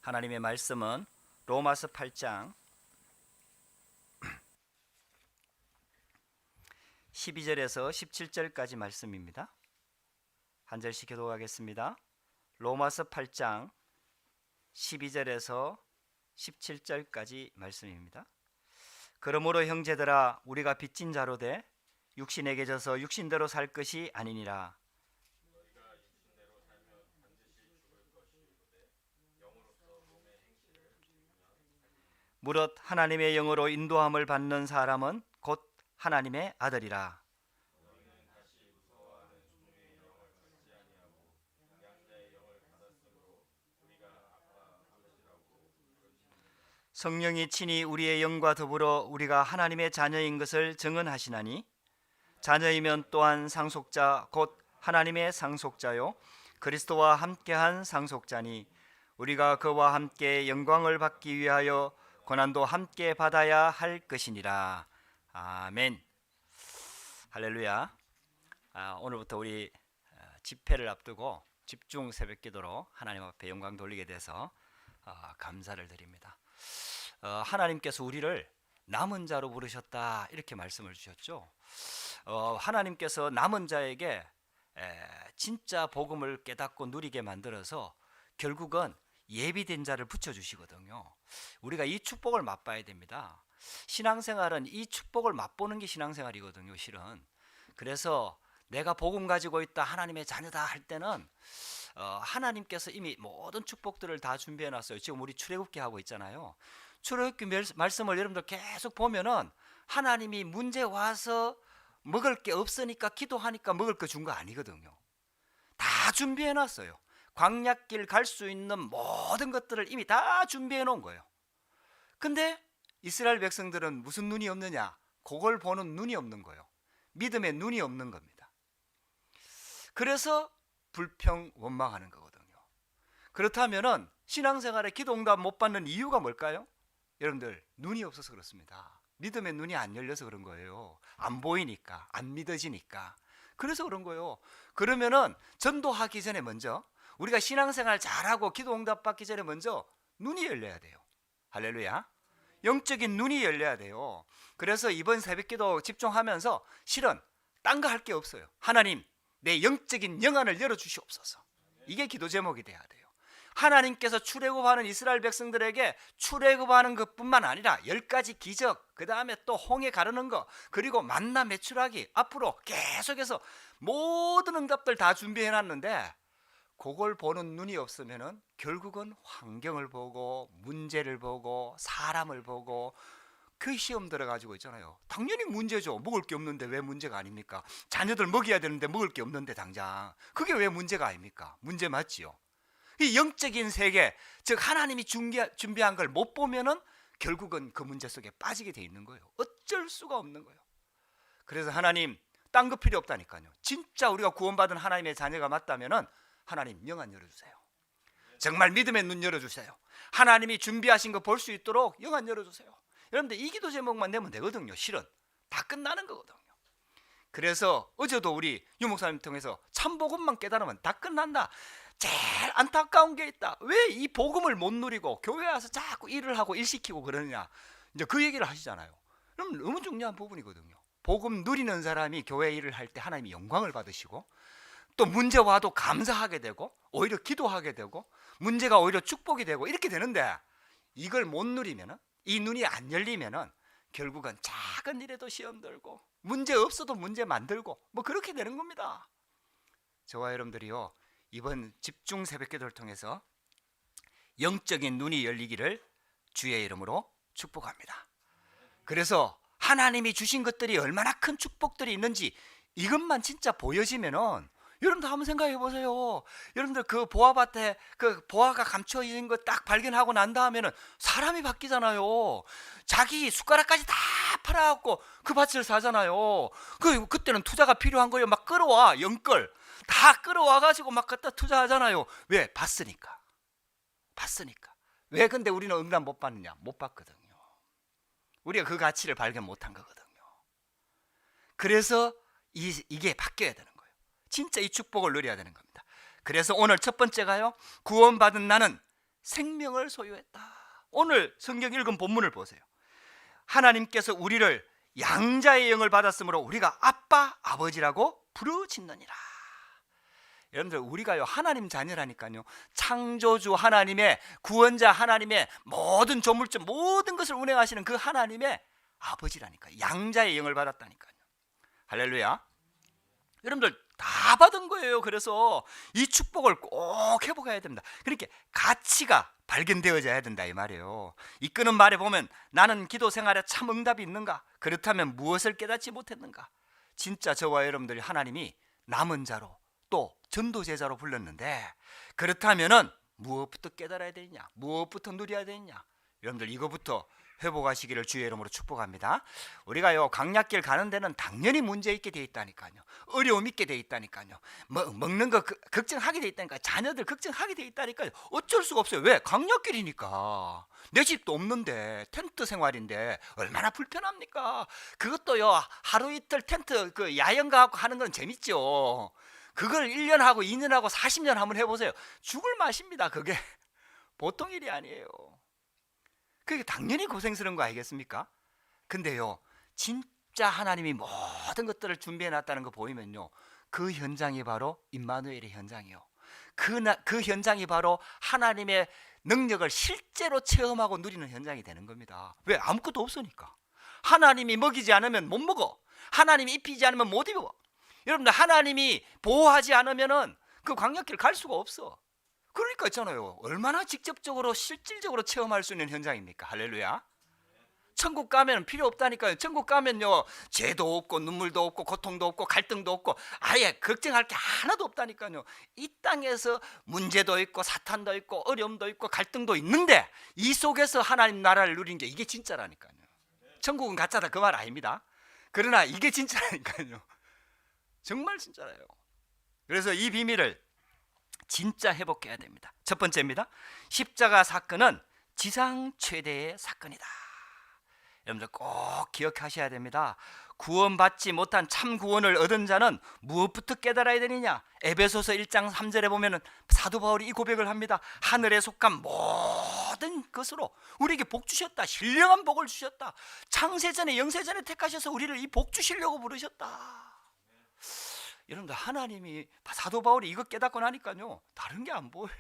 하나님의 말씀은 로마서 8장 12절에서 17절까지 말씀입니다. 한 절씩 교독하겠습니다. 로마서 8장 12절에서 17절까지 말씀입니다. 그러므로 형제들아, 우리가 빚진 자로 돼 육신에게 져서 육신대로 살 것이 아니니라. 무릇 하나님의 영으로 인도함을 받는 사람은 곧 하나님의 아들이라. 성령이 친히 우리의 영과 더불어 우리가 하나님의 자녀인 것을 증언하시나니, 자녀이면 또한 상속자 곧 하나님의 상속자요 그리스도와 함께한 상속자니, 우리가 그와 함께 영광을 받기 위하여 고난도 함께 받아야 할 것이니라. 아멘. 할렐루야. 오늘부터 우리 집회를 앞두고 집중 새벽기도로 하나님 앞에 영광 돌리게 돼서 감사를 드립니다. 하나님께서 우리를 남은 자로 부르셨다, 이렇게 말씀을 주셨죠. 하나님께서 남은 자에게 진짜 복음을 깨닫고 누리게 만들어서 결국은 예비된 자를 붙여주시거든요. 우리가 이 축복을 맛봐야 됩니다. 신앙생활은 이 축복을 맛보는 게 신앙생활이거든요, 실은. 그래서 내가 복음 가지고 있다, 하나님의 자녀다 할 때는 하나님께서 이미 모든 축복들을 다 준비해 놨어요. 지금 우리 출애굽기 하고 있잖아요. 출애굽기 말씀을 여러분들 계속 보면은 하나님이 문제 와서 먹을 게 없으니까 기도하니까 먹을 거 준 거 아니거든요. 다 준비해 놨어요. 광야길 갈 수 있는 모든 것들을 이미 다 준비해 놓은 거예요. 근데 이스라엘 백성들은 무슨 눈이 없느냐? 그걸 보는 눈이 없는 거예요. 믿음의 눈이 없는 겁니다. 그래서 불평 원망하는 거거든요. 그렇다면은 신앙생활에 기도 응답 못 받는 이유가 뭘까요? 여러분들, 눈이 없어서 그렇습니다. 믿음의 눈이 안 열려서 그런 거예요. 안 보이니까, 안 믿어지니까. 그래서 그런 거예요. 그러면은 전도하기 전에 먼저, 우리가 신앙생활 잘하고 기도 응답 받기 전에 먼저 눈이 열려야 돼요. 할렐루야. 영적인 눈이 열려야 돼요. 그래서 이번 새벽기도 집중하면서 실은 딴 거 할 게 없어요. 하나님, 내 영적인 영안을 열어주시옵소서. 이게 기도 제목이 돼야 돼요. 하나님께서 출애굽하는 이스라엘 백성들에게 출애굽하는 것뿐만 아니라 10가지 기적, 그 다음에 또 홍해 가르는 거, 그리고 만나 매출하기, 앞으로 계속해서 모든 응답들 다 준비해놨는데 그걸 보는 눈이 없으면은 결국은 환경을 보고 문제를 보고 사람을 보고 그 시험 들어가지고 있잖아요. 당연히 문제죠. 먹을 게 없는데 왜 문제가 아닙니까? 자녀들 먹여야 되는데 먹을 게 없는데 당장 그게 왜 문제가 아닙니까? 문제 맞지요. 이 영적인 세계, 즉 하나님이 준비한 걸 못 보면은 결국은 그 문제 속에 빠지게 돼 있는 거예요. 어쩔 수가 없는 거예요. 그래서 하나님, 딴 거 필요 없다니까요. 진짜 우리가 구원받은 하나님의 자녀가 맞다면은 하나님, 영안 열어주세요. 정말 믿음의 눈 열어주세요. 하나님이 준비하신 거 볼 수 있도록 영안 열어주세요. 여러분들, 이 기도 제목만 내면 되거든요. 실은 다 끝나는 거거든요. 그래서 어제도 우리 유 목사님 통해서 참복음만 깨달으면 다 끝난다. 제일 안타까운 게 있다. 왜 이 복음을 못 누리고 교회 와서 자꾸 일을 하고 일 시키고 그러느냐, 이제 그 얘기를 하시잖아요. 그럼 너무 중요한 부분이거든요. 복음 누리는 사람이 교회 일을 할 때 하나님이 영광을 받으시고, 또 문제 와도 감사하게 되고, 오히려 기도하게 되고, 문제가 오히려 축복이 되고, 이렇게 되는데 이걸 못 누리면은, 이 눈이 안 열리면은 결국은 작은 일에도 시험 들고, 문제 없어도 문제 만들고, 뭐 그렇게 되는 겁니다. 저와 여러분들이요, 이번 집중 새벽기도를 통해서 영적인 눈이 열리기를 주의 이름으로 축복합니다. 그래서 하나님이 주신 것들이 얼마나 큰 축복들이 있는지 이것만 진짜 보여지면은, 여러분들 한번 생각해 보세요. 여러분들 그 보아밭에 그 보아가 감춰 있는 거 딱 발견하고 난 다음에는 사람이 바뀌잖아요. 자기 숟가락까지 다 팔아갖고 그 밭을 사잖아요. 그때는 투자가 필요한 거예요. 막 끌어와, 영끌 다 끌어와가지고 막 갖다 투자하잖아요. 왜? 봤으니까. 왜 근데 우리는 응답 못 받느냐? 못 받거든요. 우리가 그 가치를 발견 못한 거거든요. 그래서 이게 바뀌어야 되는 거예요. 진짜 이 축복을 누려야 되는 겁니다. 그래서 오늘 첫 번째가요, 구원받은 나는 생명을 소유했다. 오늘 성경 읽은 본문을 보세요. 하나님께서 우리를 양자의 영을 받았으므로 우리가 아빠, 아버지라고 부르짖느니라. 여러분들, 우리가요 하나님 자녀라니까요. 창조주 하나님의, 구원자 하나님의, 모든 조물주 모든 것을 운행하시는 그 하나님의 아버지라니까요. 양자의 영을 받았다니까요. 할렐루야. 여러분들 다 받은 거예요. 그래서 이 축복을 꼭 회복해야 됩니다. 그렇게 가치가 발견되어져야 된다 이 말이에요. 이끄는 말에 보면 나는 기도 생활에 참 응답이 있는가? 그렇다면 무엇을 깨닫지 못했는가? 진짜 저와 여러분들이 하나님이 남은 자로 또 전도제자로 불렀는데, 그렇다면은 무엇부터 깨달아야 되느냐? 무엇부터 누려야 되느냐? 여러분들 이거부터 회복하시기를 주의 이름으로 축복합니다. 우리가요 강약길 가는 데는 당연히 문제 있게 돼 있다니까요. 어려움 있게 돼 있다니까요. 먹는 거 걱정하게 돼 있다니까요. 자녀들 걱정하게 돼 있다니까요. 어쩔 수가 없어요. 왜? 강약길이니까. 내 집도 없는데 텐트 생활인데 얼마나 불편합니까? 그것도요 하루 이틀 텐트 그 야영 가고 하는 건 재밌죠. 그걸 1년 하고 2년 하고 40년 한번 해보세요. 죽을 맛입니다. 그게 보통 일이 아니에요. 그게 당연히 고생스러운 거 아니겠습니까? 근데요 진짜 하나님이 모든 것들을 준비해 놨다는 거 보이면요, 그 현장이 바로 임마누엘의 현장이요. 그 현장이 바로 하나님의 능력을 실제로 체험하고 누리는 현장이 되는 겁니다. 왜? 아무것도 없으니까. 하나님이 먹이지 않으면 못 먹어. 하나님이 입히지 않으면 못 입어. 여러분들 하나님이 보호하지 않으면은 그 광야길 갈 수가 없어. 그러니까 있잖아요. 얼마나 직접적으로 실질적으로 체험할 수 있는 현장입니까? 할렐루야. 천국 가면 필요 없다니까요. 천국 가면요 죄도 없고 눈물도 없고 고통도 없고 갈등도 없고 아예 걱정할 게 하나도 없다니까요. 이 땅에서 문제도 있고 사탄도 있고 어려움도 있고 갈등도 있는데 이 속에서 하나님 나라를 누린 게 이게 진짜라니까요. 천국은 가짜다 그 말 아닙니다. 그러나 이게 진짜라니까요. 정말 진짜예요. 그래서 이 비밀을 진짜 회복해야 됩니다. 첫 번째입니다. 십자가 사건은 지상 최대의 사건이다. 여러분들 꼭 기억하셔야 됩니다. 구원받지 못한 참 구원을 얻은 자는 무엇부터 깨달아야 되느냐? 에베소서 1장 3절에 보면 사도 바울이 이 고백을 합니다. 하늘에 속한 모든 것으로 우리에게 복 주셨다. 신령한 복을 주셨다. 창세전에 영세전에 택하셔서 우리를 이 복 주시려고 부르셨다. 여러분들 하나님이, 사도 바울이 이거 깨닫고 나니까요 다른 게 안 보여요.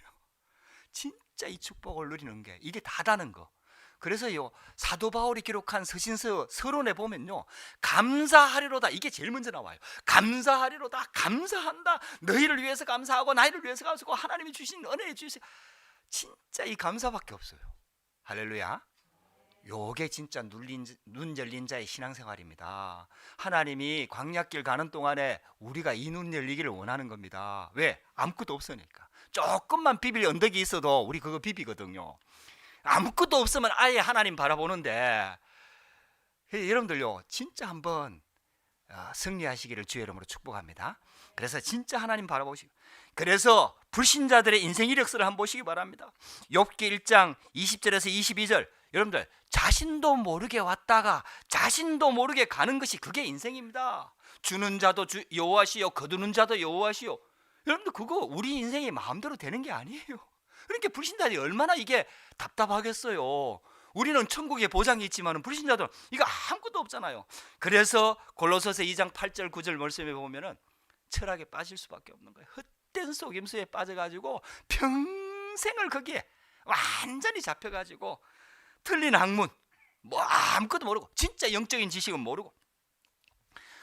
진짜 이 축복을 누리는 게 이게 다다는 거. 그래서요 사도 바울이 기록한 서신서 서론에 보면요 감사하리로다 이게 제일 먼저 나와요. 감사하리로다, 감사한다, 너희를 위해서 감사하고 나희를 위해서 감사하고 하나님이 주신 은혜에 주신, 진짜 이 감사밖에 없어요. 할렐루야. 요게 진짜 눈 열린 자의 신앙생활입니다. 하나님이 광야길 가는 동안에 우리가 이 눈 열리기를 원하는 겁니다. 왜? 아무것도 없으니까. 조금만 비빌 언덕이 있어도 우리 그거 비비거든요. 아무것도 없으면 아예 하나님 바라보는데, 여러분들요 진짜 한번 승리하시기를 주의 이름으로 축복합니다. 그래서 진짜 하나님 바라보시고, 그래서 불신자들의 인생 이력서를 한번 보시기 바랍니다. 욥기 1장 20절에서 22절. 여러분들 자신도 모르게 왔다가 자신도 모르게 가는 것이 그게 인생입니다. 주는 자도 여호와시요 거두는 자도 여호와시요. 여러분들 그거 우리 인생이 마음대로 되는 게 아니에요. 그러니까 불신자들이 얼마나 이게 답답하겠어요. 우리는 천국에 보장이 있지만 불신자들은 이거 아무것도 없잖아요. 그래서 골로새서 2장 8절 9절 말씀에 보면은 철학에 빠질 수밖에 없는 거예요. 헛된 속임수에 빠져가지고 평생을 거기에 완전히 잡혀가지고 틀린 학문 뭐 아무것도 모르고 진짜 영적인 지식은 모르고.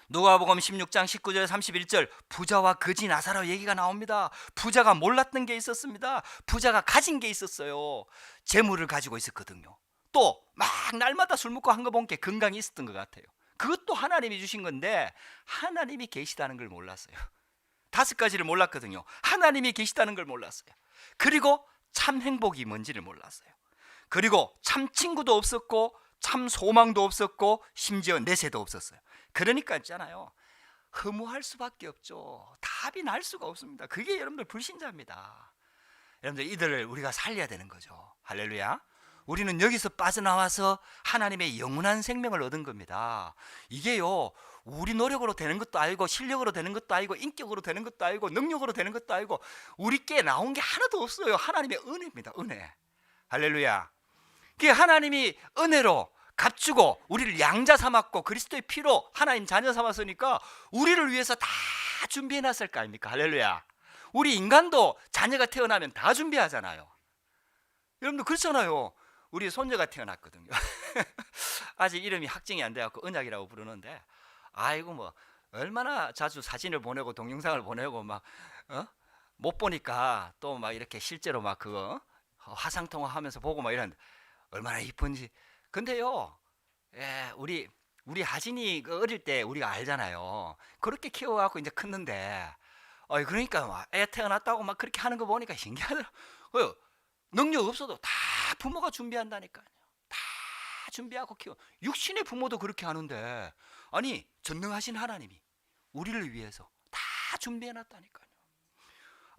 누가복음 16장 19절 31절 부자와 거지 나사로 얘기가 나옵니다. 부자가 몰랐던 게 있었습니다. 부자가 가진 게 있었어요. 재물을 가지고 있었거든요. 또 막 날마다 술 먹고 한 거 본 게 건강이 있었던 것 같아요. 그것도 하나님이 주신 건데 하나님이 계시다는 걸 몰랐어요. 5가지를 몰랐거든요. 하나님이 계시다는 걸 몰랐어요. 그리고 참 행복이 뭔지를 몰랐어요. 그리고 참 친구도 없었고 참 소망도 없었고 심지어 내세도 없었어요. 그러니까 있잖아요 허무할 수밖에 없죠. 답이 날 수가 없습니다. 그게 여러분들 불신자입니다. 여러분들 이들을 우리가 살려야 되는 거죠. 할렐루야. 우리는 여기서 빠져나와서 하나님의 영원한 생명을 얻은 겁니다. 이게요 우리 노력으로 되는 것도 아니고 실력으로 되는 것도 아니고 인격으로 되는 것도 아니고 능력으로 되는 것도 아니고 우리께 나온 게 하나도 없어요. 하나님의 은혜입니다. 은혜. 할렐루야. 그게 하나님이 은혜로 값주고 우리를 양자 삼았고 그리스도의 피로 하나님 자녀 삼았으니까 우리를 위해서 다 준비해 놨을 거 아닙니까? 할렐루야. 우리 인간도 자녀가 태어나면 다 준비하잖아요. 여러분들 그렇잖아요. 우리 손녀가 태어났거든요. 아직 이름이 확정이 안 돼갖고 은약이라고 부르는데, 아이고 뭐 얼마나 자주 사진을 보내고 동영상을 보내고 막 못 보니까 또 막 이렇게 실제로 막 그거 화상 통화하면서 보고 막 이러는데 얼마나 이쁜지. 근데요, 우리 하진이 어릴 때 우리가 알잖아요. 그렇게 키워갖고 이제 컸는데, 그러니까 막 애 태어났다고 막 그렇게 하는 거 보니까 신기하더라고요. 능력 없어도 다 부모가 준비한다니까요. 다 준비하고 키워. 육신의 부모도 그렇게 하는데, 아니 전능하신 하나님이 우리를 위해서 다 준비해놨다니까요.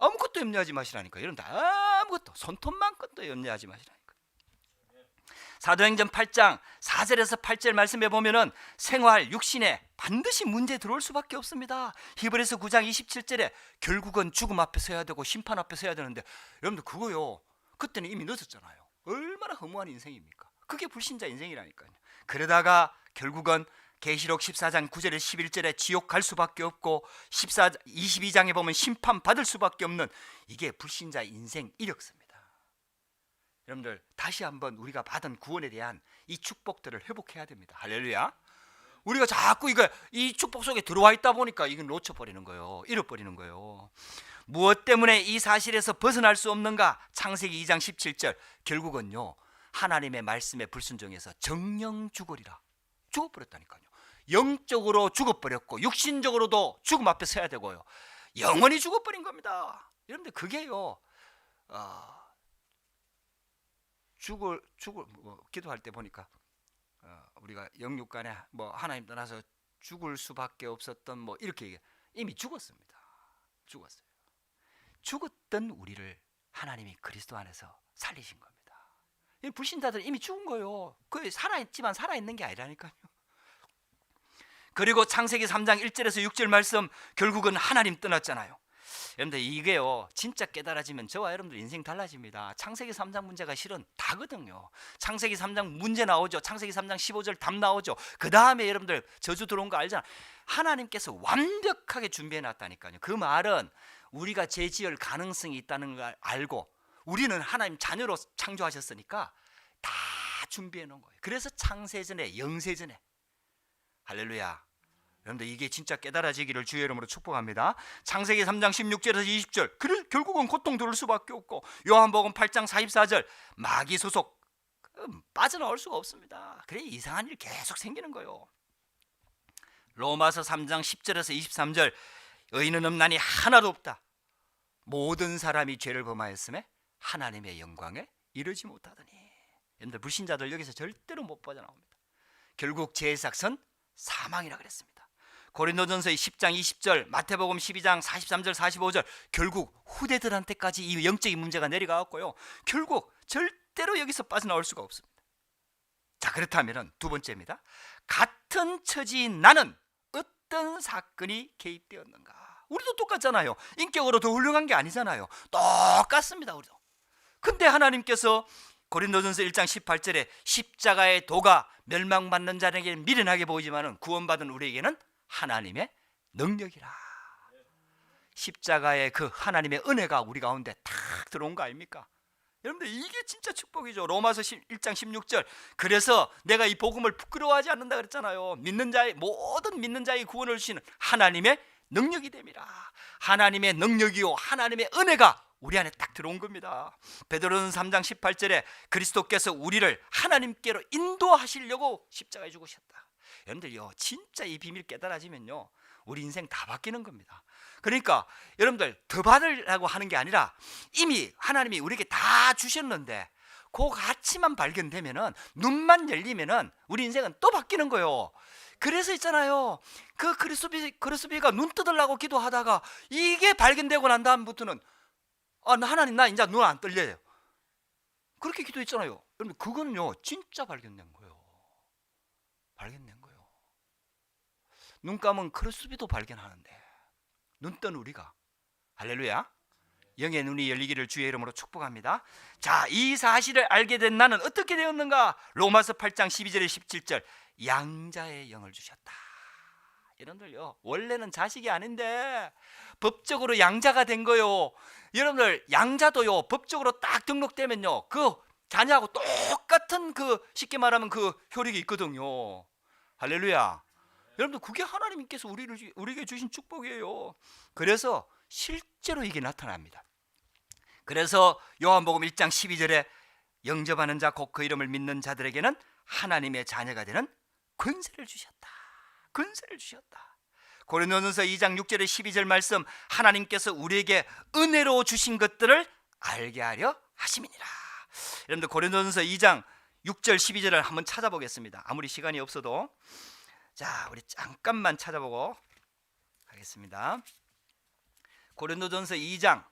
아무것도 염려하지 마시라니까. 여러분들 아무것도 손톱만큼도 염려하지 마시라니까. 사도행전 8장 4절에서 8절 말씀에 보면은 생활 육신에 반드시 문제 들어올 수밖에 없습니다. 히브리서 9장 27절에 결국은 죽음 앞에 서야 되고 심판 앞에 서야 되는데, 여러분들 그거요, 그때는 이미 늦었잖아요. 얼마나 허무한 인생입니까? 그게 불신자 인생이라니까요. 그러다가 결국은 계시록 14장 9절에 11절에 지옥 갈 수밖에 없고 22장에 보면 심판 받을 수밖에 없는, 이게 불신자 인생 이력서입니다. 여러분들 다시 한번 우리가 받은 구원에 대한 이 축복들을 회복해야 됩니다. 할렐루야. 우리가 자꾸 이 축복 속에 들어와 있다 보니까 이건 놓쳐버리는 거예요. 잃어버리는 거예요. 무엇 때문에 이 사실에서 벗어날 수 없는가? 창세기 2장 17절, 결국은요 하나님의 말씀에 불순종해서 정령 죽으리라. 죽어버렸다니까요. 영적으로 죽어버렸고 육신적으로도 죽음 앞에 서야 되고요, 영원히 죽어버린 겁니다. 여러분들 그게요, 기도할 때 보니까 우리가 영육간에 뭐 하나님 떠나서 죽을 수밖에 없었던 뭐 이렇게 얘기해. 이미 죽었습니다. 죽었어요. 죽었던 우리를 하나님이 그리스도 안에서 살리신 겁니다. 불신자들은 이미 죽은 거예요. 그 살아있지만 살아있는 게 아니라니까요. 그리고 창세기 3장 1절에서 6절 말씀, 결국은 하나님 떠났잖아요. 여러분들 이게요 진짜 깨달아지면 저와 여러분들 인생 달라집니다. 창세기 3장 문제가 실은 다거든요. 창세기 3장 문제 나오죠. 창세기 3장 15절 답 나오죠. 그 다음에 여러분들 저주 들어온 거 알잖아. 하나님께서 완벽하게 준비해 놨다니까요. 그 말은 우리가 죄 지을 가능성이 있다는 걸 알고 우리는 하나님 자녀로 창조하셨으니까 다 준비해 놓은 거예요. 그래서 창세전에 영세전에, 할렐루야. 여러분들 이게 진짜 깨달아지기를 주의 이름으로 축복합니다. 창세기 3장 16절에서 20절, 결국은 고통 들을 수밖에 없고, 요한복음 8장 44절, 마귀 소속 빠져나올 수가 없습니다. 그래 이상한 일 계속 생기는 거예요. 로마서 3장 10절에서 23절, 의인은 없나니 하나도 없다. 모든 사람이 죄를 범하였음에 하나님의 영광에 이르지 못하더니. 여러분들 불신자들 여기서 절대로 못 빠져나옵니다. 결국 죄의 삭은 사망이라 그랬습니다. 고린도전서 10장 20절, 마태복음 12장 43절 45절, 결국 후대들한테까지 이 영적인 문제가 내려가고요, 결국 절대로 여기서 빠져나올 수가 없습니다. 자, 그렇다면 두 번째입니다. 같은 처지인 나는 어떤 사건이 개입되었는가? 우리도 똑같잖아요. 인격으로 더 훌륭한 게 아니잖아요. 똑같습니다. 우리도. 근데 하나님께서 고린도전서 1장 18절에 십자가의 도가 멸망받는 자에게는 미련하게 보이지만 구원받은 우리에게는 하나님의 능력이라. 십자가의 그 하나님의 은혜가 우리 가운데 탁 들어온 거 아닙니까? 여러분들 이게 진짜 축복이죠. 로마서 1장 16절, 그래서 내가 이 복음을 부끄러워하지 않는다 그랬잖아요. 모든 믿는 자의 구원을 주시는 하나님의 능력이 됨이라. 하나님의 능력이요 하나님의 은혜가 우리 안에 딱 들어온 겁니다. 베드로는 3장 18절에 그리스도께서 우리를 하나님께로 인도하시려고 십자가에 죽으셨다. 여러분들요 진짜 이 비밀 깨달아지면요 우리 인생 다 바뀌는 겁니다. 그러니까 여러분들 더 받으려고 하는 게 아니라 이미 하나님이 우리에게 다 주셨는데 그 가치만 발견되면은, 눈만 열리면은 우리 인생은 또 바뀌는 거예요. 그래서 있잖아요, 그 그리스도비가 눈 뜯으려고 기도하다가 이게 발견되고 난 다음부터는 하나님 나 이제 눈 안 떨려요. 그렇게 기도했잖아요. 여러분 그거는요 진짜 발견된 거예요. 발견된 거예요. 눈 감은 크리스비도 발견하는데 눈 뜬 우리가, 할렐루야, 영의 눈이 열리기를 주의 이름으로 축복합니다. 자, 이 사실을 알게 된 나는 어떻게 되었는가? 로마서 8장 12절에 17절, 양자의 영을 주셨다. 여러분들요, 원래는 자식이 아닌데 법적으로 양자가 된 거요. 여러분들, 양자도요 법적으로 딱 등록되면요 그 자녀하고 똑같은 그 쉽게 말하면 그 효력이 있거든요. 할렐루야. 여러분들, 그게 하나님께서 우리에게 주신 축복이에요. 그래서 실제로 이게 나타납니다. 그래서 요한복음 1장 12절에 영접하는 자 곧 그 이름을 믿는 자들에게는 하나님의 자녀가 되는 권세를 주셨다. 권세를 주셨다. 고린도전서 2장 6절에 12절 말씀, 하나님께서 우리에게 은혜로 주신 것들을 알게 하려 하심이니라. 여러분들, 고린도전서 2장 6절 12절을 한번 찾아보겠습니다. 아무리 시간이 없어도. 자, 우리 잠깐만 찾아보고 가겠습니다. 고린도전서 2장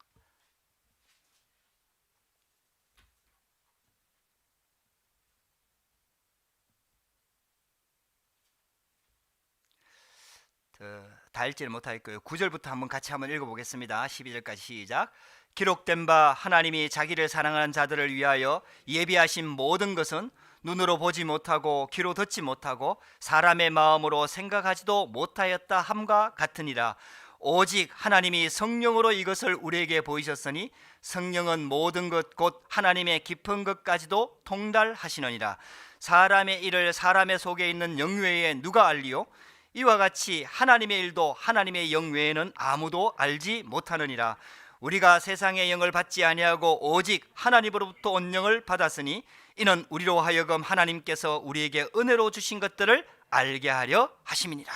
다 읽지를 못하겠고요. 9절부터 한번 같이 한번 읽어보겠습니다. 12절까지 시작. 기록된 바 하나님이 자기를 사랑하는 자들을 위하여 예비하신 모든 것은 눈으로 보지 못하고 귀로 듣지 못하고 사람의 마음으로 생각하지도 못하였다 함과 같으니라. 오직 하나님이 성령으로 이것을 우리에게 보이셨으니 성령은 모든 것 곧 하나님의 깊은 것까지도 통달하시느니라. 사람의 일을 사람의 속에 있는 영 외에 누가 알리요? 이와 같이 하나님의 일도 하나님의 영 외에는 아무도 알지 못하느니라. 우리가 세상의 영을 받지 아니하고 오직 하나님으로부터 온 영을 받았으니 이는 우리로 하여금 하나님께서 우리에게 은혜로 주신 것들을 알게 하려 하심이니라.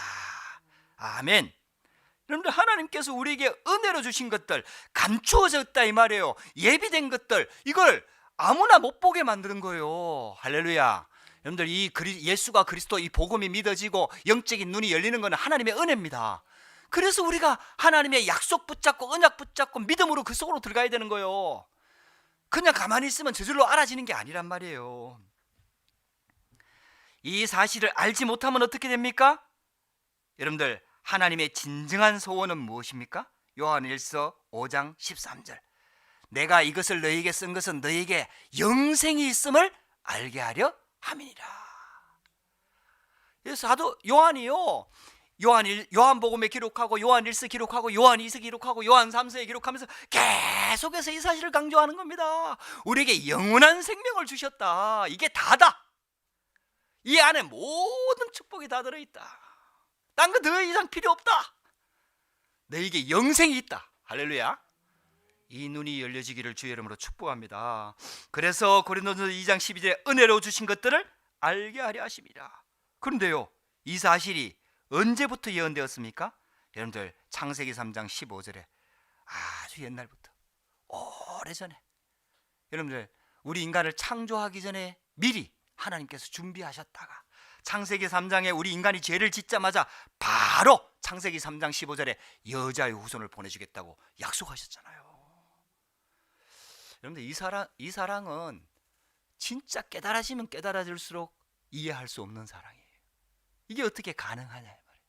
아멘. 여러분들, 하나님께서 우리에게 은혜로 주신 것들, 감추어졌다 이 말이에요. 예비된 것들, 이걸 아무나 못 보게 만드는 거예요. 할렐루야. 여러분들, 이 예수가 그리스도, 이 복음이 믿어지고 영적인 눈이 열리는 것은 하나님의 은혜입니다. 그래서 우리가 하나님의 약속 붙잡고 언약 붙잡고 믿음으로 그 속으로 들어가야 되는 거예요. 그냥 가만히 있으면 저절로 알아지는 게 아니란 말이에요. 이 사실을 알지 못하면 어떻게 됩니까? 여러분들, 하나님의 진정한 소원은 무엇입니까? 요한 1서 5장 13절, 내가 이것을 너희에게 쓴 것은 너희에게 영생이 있음을 알게 하려 함이니라. 그래서 사도 요한이요, 요한복음에 기록하고 요한 1서 기록하고 요한 2서 기록하고 요한 3서에 기록하면서 계속해서 이 사실을 강조하는 겁니다. 우리에게 영원한 생명을 주셨다. 이게 다다. 이 안에 모든 축복이 다 들어있다. 딴 거 더 이상 필요 없다. 너에게 영생이 있다. 할렐루야. 이 눈이 열려지기를 주의 이름으로 축복합니다. 그래서 고린도전서 2장 12절에 은혜로 주신 것들을 알게 하려 하심이라. 그런데요, 이 사실이 언제부터 예언되었습니까? 여러분들, 창세기 3장 15절에 아주 옛날부터, 오래전에, 여러분들, 우리 인간을 창조하기 전에 미리 하나님께서 준비하셨다가 창세기 3장에 우리 인간이 죄를 짓자마자 바로 창세기 3장 15절에 여자의 후손을 보내주겠다고 약속하셨잖아요. 여러분들, 이 사랑은 진짜 깨달아지면 깨달아질수록 이해할 수 없는 사랑이에요. 이게 어떻게 가능하냐 말이에요.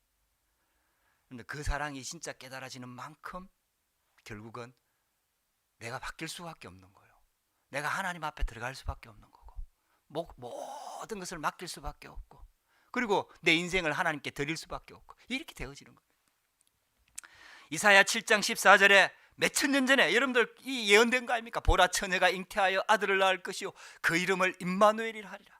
그런데 그 사랑이 진짜 깨달아지는 만큼 결국은 내가 바뀔 수밖에 없는 거예요. 내가 하나님 앞에 들어갈 수밖에 없는 거고, 모든 것을 맡길 수밖에 없고, 그리고 내 인생을 하나님께 드릴 수밖에 없고, 이렇게 되어지는 거예요. 이사야 7장 14절에 몇천 년 전에 여러분들 이 예언된 거 아닙니까? 보라, 처녀가 잉태하여 아들을 낳을 것이요 그 이름을 임마누엘이라 하리라.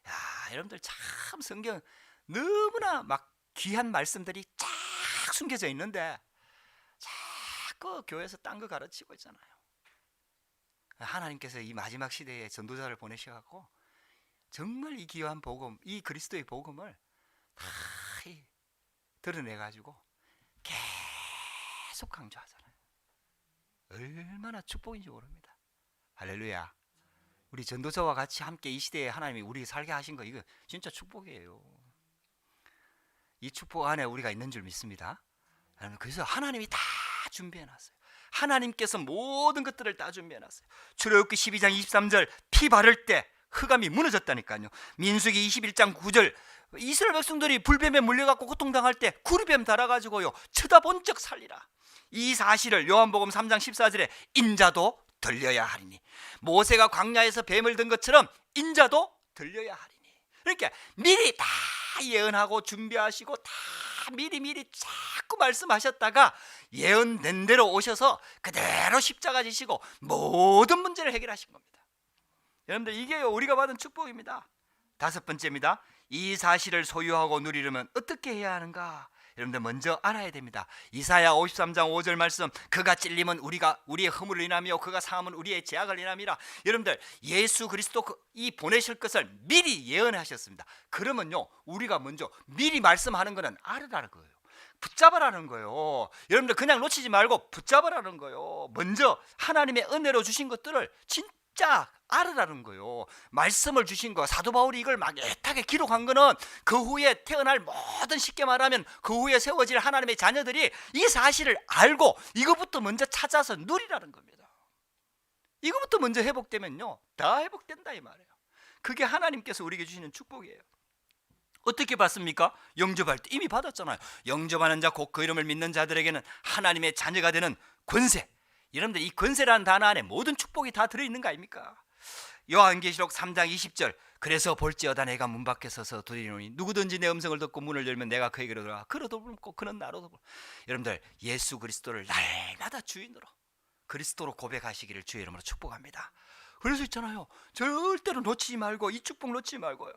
야, 여러분들, 참 성경 너무나 막 귀한 말씀들이 쫙 숨겨져 있는데 자꾸 교회에서 딴 거 가르치고 있잖아요. 하나님께서 이 마지막 시대에 전도자를 보내셔갖고 정말 이 귀한 복음, 이 그리스도의 복음을 다 드러내가지고 계속 강조하잖아요. 얼마나 축복인지 모릅니다. 할렐루야. 우리 전도자와 같이 함께 이 시대에 하나님이 우리 살게 하신 거, 이거 진짜 축복이에요. 이 축복 안에 우리가 있는 줄 믿습니다. 그래서 하나님이 다 준비해놨어요. 하나님께서 모든 것들을 다 준비해놨어요. 출애굽기 12장 23절, 피 바를 때 흑암이 무너졌다니까요. 민수기 21장 9절, 이스라엘 백성들이 불뱀에 물려갖고 고통당할 때 구리뱀 달아가지고요 쳐다본 적 살리라. 이 사실을 요한복음 3장 14절에 인자도 들려야 하리니, 모세가 광야에서 뱀을 든 것처럼 인자도 들려야 하리니. 그러니까 미리 다 예언하고 준비하시고 다 미리 자꾸 말씀하셨다가 예언된 대로 오셔서 그대로 십자가 지시고 모든 문제를 해결하신 겁니다. 여러분들, 이게 우리가 받은 축복입니다. 다섯 번째입니다. 이 사실을 소유하고 누리려면 어떻게 해야 하는가? 여러분들 먼저 알아야 됩니다. 이사야 53장 5절 말씀, 그가 찔림은 우리의 허물을 인하며 그가 상함은 우리의 죄악을 인함이라. 여러분들, 예수 그리스도 이 보내실 것을 미리 예언하셨습니다. 그러면요, 우리가 먼저 미리 말씀하는 것은 알으라는 거예요. 붙잡으라는 거예요. 여러분들, 그냥 놓치지 말고 붙잡으라는 거예요. 먼저 하나님의 은혜로 주신 것들을 진짜 알으라는 거예요. 말씀을 주신 거, 사도 바울이 이걸 막 애타게 기록한 거는 그 후에 태어날 모든, 쉽게 말하면 그 후에 세워질 하나님의 자녀들이 이 사실을 알고 이것부터 먼저 찾아서 누리라는 겁니다. 이것부터 먼저 회복되면요, 다 회복된다 이 말이에요. 그게 하나님께서 우리에게 주시는 축복이에요. 어떻게 받습니까? 영접할 때 이미 받았잖아요. 영접하는 자, 곧 그 이름을 믿는 자들에게는 하나님의 자녀가 되는 권세. 여러분들, 이 권세라는 단어 안에 모든 축복이 다 들어있는 거 아닙니까? 요한계시록 3장 20절, 그래서 볼지어다 내가 문 밖에 서서 두드리노니 누구든지 내 음성을 듣고 문을 열면 내가 그에게로 들어가 그러도 불고 그는 나로도 불고. 여러분들, 예수 그리스도를 날마다 주인으로, 그리스도로 고백하시기를 주의 이름으로 축복합니다. 그래서 있잖아요, 절대로 놓치지 말고, 이 축복 놓치지 말고요.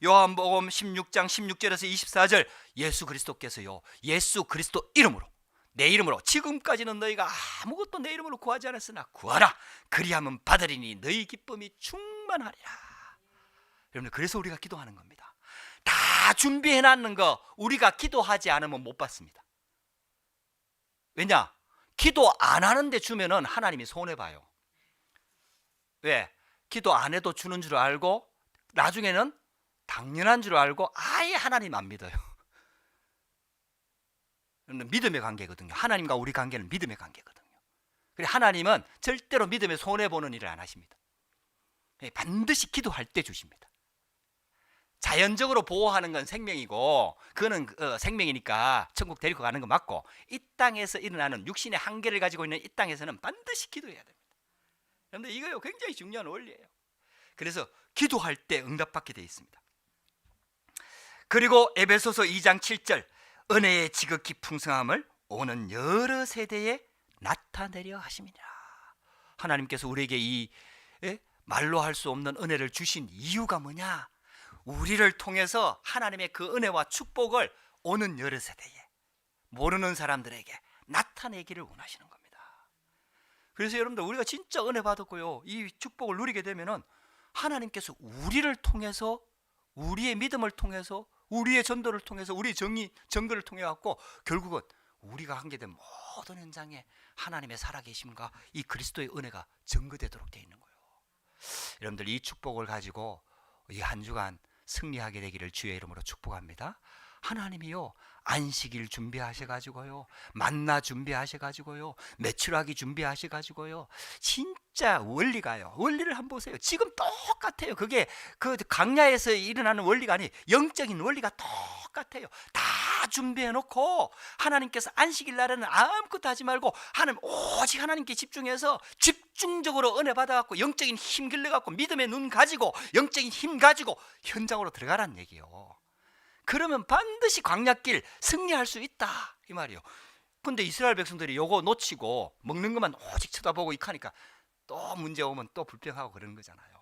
요한복음 16장 16절에서 24절, 예수 그리스도께서요, 예수 그리스도 이름으로, 내 이름으로, 지금까지는 너희가 아무것도 내 이름으로 구하지 않았으나 구하라, 그리하면 받으리니 너희 기쁨이 충만하리라. 여러분들, 그래서 우리가 기도하는 겁니다. 다 준비해놨는 거 우리가 기도하지 않으면 못 받습니다. 왜냐? 기도 안 하는데 주면은 하나님이 손해봐요. 왜? 기도 안 해도 주는 줄 알고 나중에는 당연한 줄 알고 아예 하나님 안 믿어요. 믿음의 관계거든요. 하나님과 우리 관계는 믿음의 관계거든요. 그래서 하나님은 절대로 믿음에 손해보는 일을 안 하십니다. 반드시 기도할 때 주십니다. 자연적으로 보호하는 건 생명이고, 그거는 생명이니까 천국 데리고 가는 거 맞고, 이 땅에서 일어나는 육신의 한계를 가지고 있는 이 땅에서는 반드시 기도해야 됩니다. 그런데 이거요, 굉장히 중요한 원리예요. 그래서 기도할 때 응답받게 되어 있습니다. 그리고 에베소서 2장 7절, 은혜의 지극히 풍성함을 오는 여러 세대에 나타내려 하심이니라. 하나님께서 우리에게 이 말로 할 수 없는 은혜를 주신 이유가 뭐냐? 우리를 통해서 하나님의 그 은혜와 축복을 오는 여러 세대에, 모르는 사람들에게 나타내기를 원하시는 겁니다. 그래서 여러분들, 우리가 진짜 은혜 받았고요, 이 축복을 누리게 되면은 하나님께서 우리를 통해서, 우리의 믿음을 통해서, 우리의 전도를 통해서, 우리의 정거를 통해 갖고 결국은 우리가 하게 된 모든 현장에 하나님의 살아계심과 이 그리스도의 은혜가 증거되도록 되어 있는 거예요. 여러분들, 이 축복을 가지고 이 한 주간 승리하게 되기를 주의 이름으로 축복합니다. 하나님이요, 안식일 준비하셔가지고요, 만나 준비하셔가지고요, 매출하기 준비하셔가지고요, 진짜 원리가요, 원리를 한번 보세요. 지금 똑같아요. 그게 그 광야에서 일어나는 원리가 아니, 영적인 원리가 똑같아요. 다 준비해놓고 하나님께서 안식일 날에는 아무것도 하지 말고 하나님, 오직 하나님께 집중해서 집중적으로 은혜 받아갖고 영적인 힘 길러갖고 믿음의 눈 가지고 영적인 힘 가지고 현장으로 들어가라는 얘기예요. 그러면 반드시 광야길 승리할 수 있다 이 말이에요. 근데 이스라엘 백성들이 요거 놓치고 먹는 것만 오직 쳐다보고 익하니까 또 문제 오면 또 불평하고 그러는 거잖아요.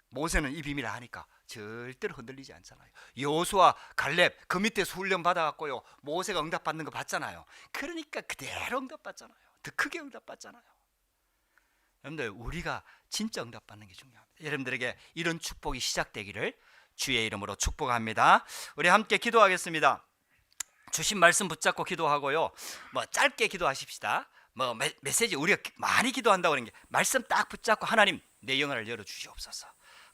모세는 이 비밀을 아니까 절대로 흔들리지 않잖아요. 여호수아, 갈렙 그 밑에서 훈련 받아갖고요, 모세가 응답받는 거 봤잖아요. 그러니까 그대로 응답받잖아요. 더 크게 응답받잖아요. 여러분들, 우리가 진짜 응답받는 게 중요합니다. 여러분들에게 이런 축복이 시작되기를 주의 이름으로 축복합니다. 우리 함께 기도하겠습니다. 주신 말씀 붙잡고 기도하고요, 짧게 기도하십시다. 메시지, 우리가 많이 기도한다고 하는 게 말씀 딱 붙잡고, 하나님 내 영혼을 열어주시옵소서,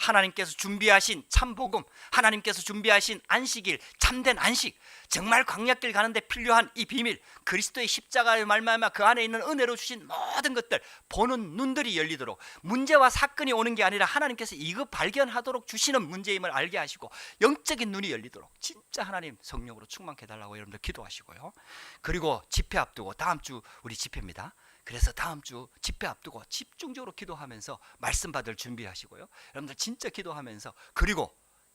하나님께서 준비하신 참복음, 하나님께서 준비하신 안식일, 참된 안식, 정말 광야길 가는데 필요한 이 비밀, 그리스도의 십자가의 말미암아 그 안에 있는 은혜로 주신 모든 것들, 보는 눈들이 열리도록, 문제와 사건이 오는 게 아니라 하나님께서 이거 발견하도록 주시는 문제임을 알게 하시고 영적인 눈이 열리도록 진짜 하나님 성령으로 충만케 해달라고 여러분들 기도하시고요. 그리고 집회 앞두고, 다음 주 우리 집회입니다. 그래서 다음 주 집회 앞두고 집중적으로 기도하면서 말씀 받을 준비하시고요. 여러분들 진짜 기도하면서, 그리고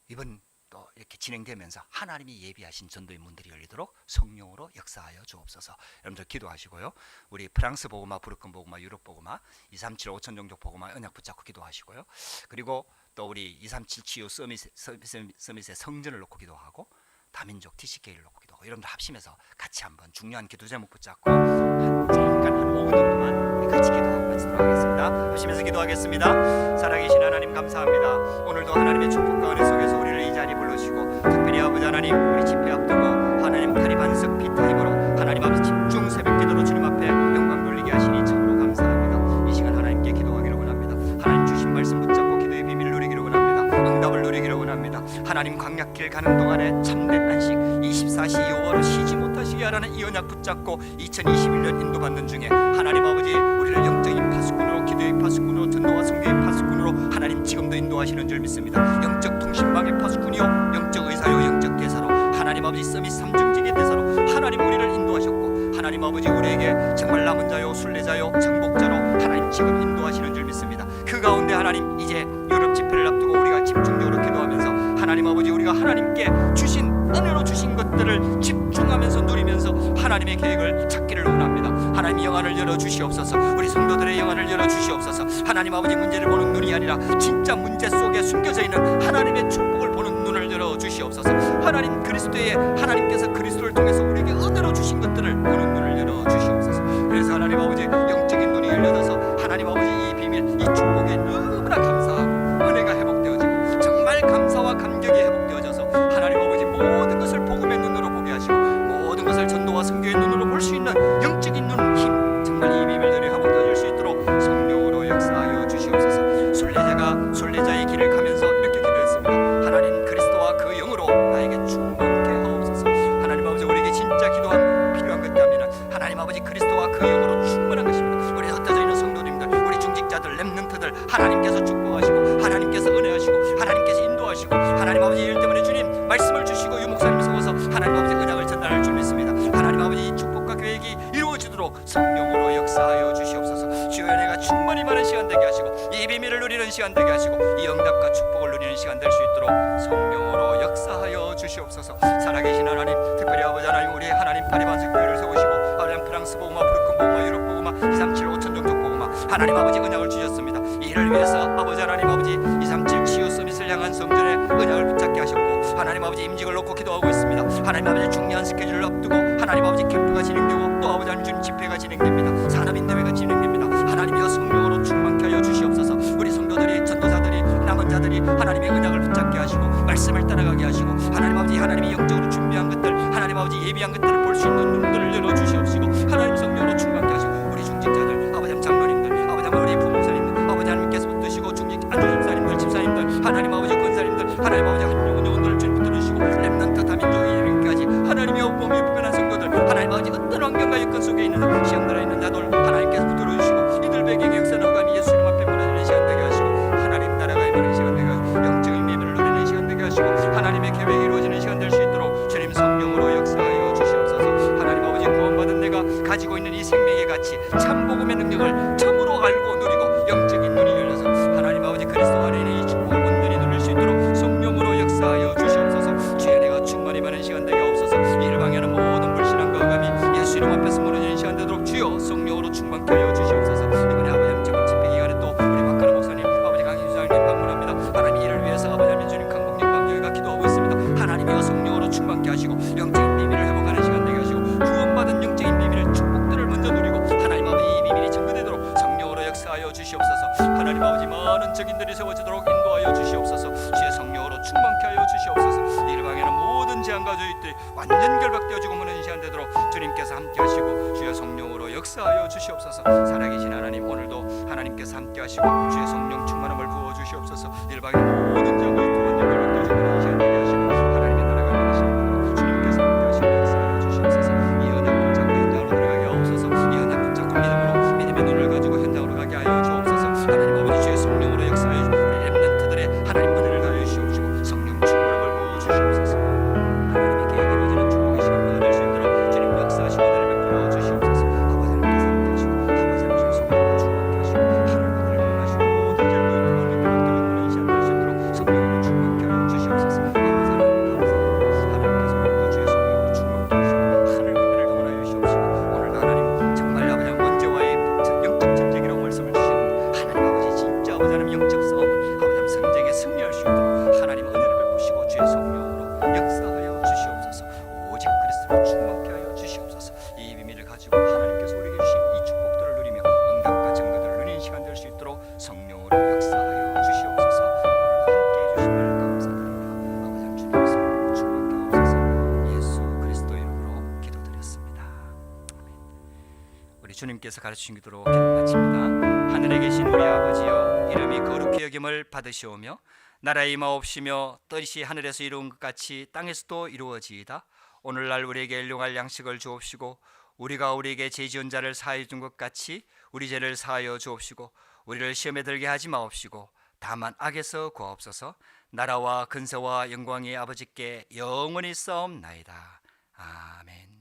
이번 또 이렇게 진행되면서 하나님이 예비하신 전도의 문들이 열리도록 성령으로 역사하여 주옵소서. 여러분들 기도하시고요. 우리 프랑스 복음화, 부르큰 복음화, 유럽 복음화, 237 5천 종족 복음화 언약 붙잡고 기도하시고요. 그리고 또 우리 237 치유 서밋의 성전을 놓고 기도하고, 다민족 TCK를 놓고 기도하고, 여러분들 합심해서 같이 한번 중요한 기도 제목 붙잡고 잠깐 한 5분 정도만 우리 같이 기도하고 마치도록 하겠습니다. 합심해서 기도하겠습니다. 살아계신 하나님 감사합니다. 오늘도 하나님의 축복과 은혜 속에서 우리를 이 자리에 불러주시고, 특별히 아버지 하나님, 우리 집회 앞두고 하나님 다리 반석 피타임으로 하나님 앞에 집중 새벽 기도로 주님 앞에 영광 돌리게 하시니 참으로 감사합니다. 이 시간 하나님께 기도하기를 원합니다. 하나님 주신 말씀 붙잡고 기도의 비밀을 누리기를 원합니다. 응답을 누리기를 원합니다. 하나님 광야길 가는 동안에 참된 안식, 24시 여호와로 쉬지 못하시게 하라는 이 언약 붙잡고 2021년 인도받는 중에 하나님 아버지, 우리를 영적인 파수꾼으로, 기도의 파수꾼으로, 전도와 선교의 파수꾼으로 하나님 지금도 인도하시는 줄 믿습니다. 영적 통신망의 파수꾼이요, 영적 의사요, 영적 대사로, 하나님 아버지 서밋 삼중직의 대사로 하나님 우리를 인도하셨고, 하나님 아버지 우리에게 정말 남은 자요, 순례자요, 정복자로 하나님 지금 인도하시는 줄 믿습니다. 그 가운데 하나님 이제 유럽 집회를 앞두고 우리가 집중적으로 기도하면서 하나님 아버지, 우리가 하나님께 주신 은혜로 주신 것들을 집중하면서 누리면서 하나님의 계획을 찾기를 원합니다. 하나님 영안을 열어주시옵소서. 우리 성도들의 영안을 열어주시옵소서. 하나님 아버지 문제를 보는 눈이 아니라 진짜 문제 속에 숨겨져 있는 하나님의 축복을 보는 눈을 열어주시옵소서. 하나님 그리스도의, 하나님께서 그리스도를 통해서 우리에게 은혜로 주신 것들을 보는 눈을 열어주시옵소서. 그래서 하나님 아버지 영적인 눈이 열려져서 하나님 아버지 이 비밀, 이 축복에 너무나 감사하고 은혜가 회복되어지고 정말 감사와 감격이 회복되어져서 하나님 아버지 모든 것을 복음의 눈으로 보게 하시고 모든 것을 전도와 선교의 눈으로 볼 수 있는 영적인 눈, 힘, 정말 이 비밀들이 회복되어질 수 있도록 성령으로 역사하여 주시옵소서. 순례자의 길을 가면서 이렇게 기도했습니다. 하나님 그리스도와 그 영으로 나에게 충만케 하옵소서. 하나님 아버지 우리에게 진짜 기도한 필요한 것 때문에 하나님 아버지 그리스도와 그 영으로 충만한 것입니다. 우리 흩어져 있는 성도님들, 우리 중직자들, 렘넌트들 하나님께서 축복하시고 하나님께서 은혜하시고 하나님께서 인도하시고 하나님 아버지 일 때문에 주님 말씀을 주시고 유목사님 세워서 하나님 아버지 언약을 전달할 줄 믿습니다. 하나님 아버지 이 축복과 계획이 이루어지도록 성령으로 역사하여 주시옵소서. 주여 은혜가 충만히 많은 시간 되게 하시고 이 비밀을 누리는 시간 되게 하시고 이 응답과 축복을 누리는 시간 될 수 있도록 성령으로 역사하여 주시옵소서. 살아계신 하나님, 특별히 아버지 하나님, 우리 하나님 다리반석 교회를 세우시고 하나님 프랑스 복음화, 부르큰 복음화, 유럽 복음화, 237 5천 종족 복음화 하나님 아버지 언약을 주셨습니다. 이를 위해서 아버지 하나님 아버지 237 치유 서밋을 향한 성전의 언약을 붙잡게 하셨고 하나님 아버지 임직을 놓고 기도하고 있습니다. 하나님 아버지 중요한 스케줄을 앞두고 하나님 아버지 캠프가 진행되고 또 아버지 하나님 주님 집회가 진행됩니다. 산업인대회가 진행됩니다. 하나님이여 성령으로 충만케 하여 주시옵소서. 우리 성도들이, 전도자들이, 남은 자들이 하나님의 언약을 붙잡게 하시고 말씀을 따라가게 하시고 하나님 아버지, 하나님이 영적으로 준비한 것들, 하나님 아버지 예비한 것들을 볼 수 있는 눈들을 열어주시옵시고 하나님 성령으로 충만케 하시고 우리 중직자들, 아버지 하나님 장로님들, 아버지 하나님 우리 부목사님들, 아버지 하나님께서 붙드시고 중직 안주집사님들, 집사님들, 하나님 아버지 권사님들, 하나님 아버지 영혼들을 주님 붙들으시고 렘넌트 다민족에 이르기까지 하나님의 몸이 불편한 성도들, 하나님 아버지 어떤 환경과 여건 속에 있는 시험들에 있는 자들 하나님께서 붙들어주시고 이들 배경에 역사나가니 예수 이름 앞에 무너지는 시간 되게 하시고 하나님 나라가 임하는 시간 되게 하시고 영적인 비밀을 누리는 시간 되게 하시고 하나님의 계획이 이루어지는 시간 될 수 있도록 주님 성령으로 역사하여 주시옵소서. 하나님 아버지 구원받은 내가 가지고 있는 이 생명의 가치, 참복음의 능력을 참으로 알고 누리고 영적인 눈이 열려서 하나님 아버지 그리스도 안에 있는 이 축복을 온전히 누릴 수 있도록 성령으로 역사하여 주시옵소서. 주의 은혜가 충만히 많은 시간 되게 없어서 이를 방해하는 모든 불신앙과 억압이 예수 이름 앞에서 무너지는 시간 되도록 주여 성령으로 충만케 하여 주시옵소서. 이번에 아버지 지금 집회 기간에 또 우리 박가라 목사님, 아버지 강희주장님 방문합니다. 하나님 이를 위해서 아버지 하나님 주님 강복님 방여가 기도하고 있습니다. 하나님이여 성령으로 충만케 하시고 영적인 비밀을 회복하는 시간 되게 하시고 구원받은 영적인 비밀을, 축복들을 먼저 누리고 하나님 아버지 이 비밀이 증거되도록 성령으로 역사하여 주시옵소서. 하나님 아버지 많은 적인들이 세워지도록 인도하여 주시옵소서. 주의 성령으로 충만케 하여 주시옵소서. 이를 방해하는 모든 재앙과 저희들이 완전 결박되어지고 무너진 시간 되도록 주님께서 함께 하시고 주의 성령으로 역사하여 주시옵소서. 살아계신 하나님, 오늘도 하나님께서 함께 하시고 주의 성령 충만함을 부어 주시옵소서. 이를 방해하는 싸움을 아버지 성쟁에 승리할 수 있도록 하나님 은혜를 베푸시고 주의 성령으로 역사하여 주시옵소서. 오직 그리스도로 충만케 하여 주시옵소서. 이 비밀을 가지고 하나님께서 우리에게 주신 이 축복들을 누리며 응답과 증거들을 누리는 시간 될 수 있도록 성령으로 역사하여 주시옵소서. 오늘 함께 해주심을 감사드립니다. 아버지 주님 성령으로 충만케 하옵소서. 예수 그리스도 이름으로 기도드렸습니다. 아멘. 우리 주님께서 가르치신 기도로 기도 마칩니다. 하늘에 계신 우리 아버지여, 이름이 거룩히 여김을 받으시오며 나라의 임하옵시며 뜻이 하늘에서 이루은 것 같이 땅에서도 이루어지이다. 오늘날 우리에게 일용할 양식을 주옵시고 우리가 우리에게 죄 지은 자를 사하여 준 것 같이 우리 죄를 사하여 주옵시고 우리를 시험에 들게 하지 마옵시고 다만 악에서 구하옵소서. 나라와 근세와 영광이 아버지께 영원히 싸움나이다. 아멘.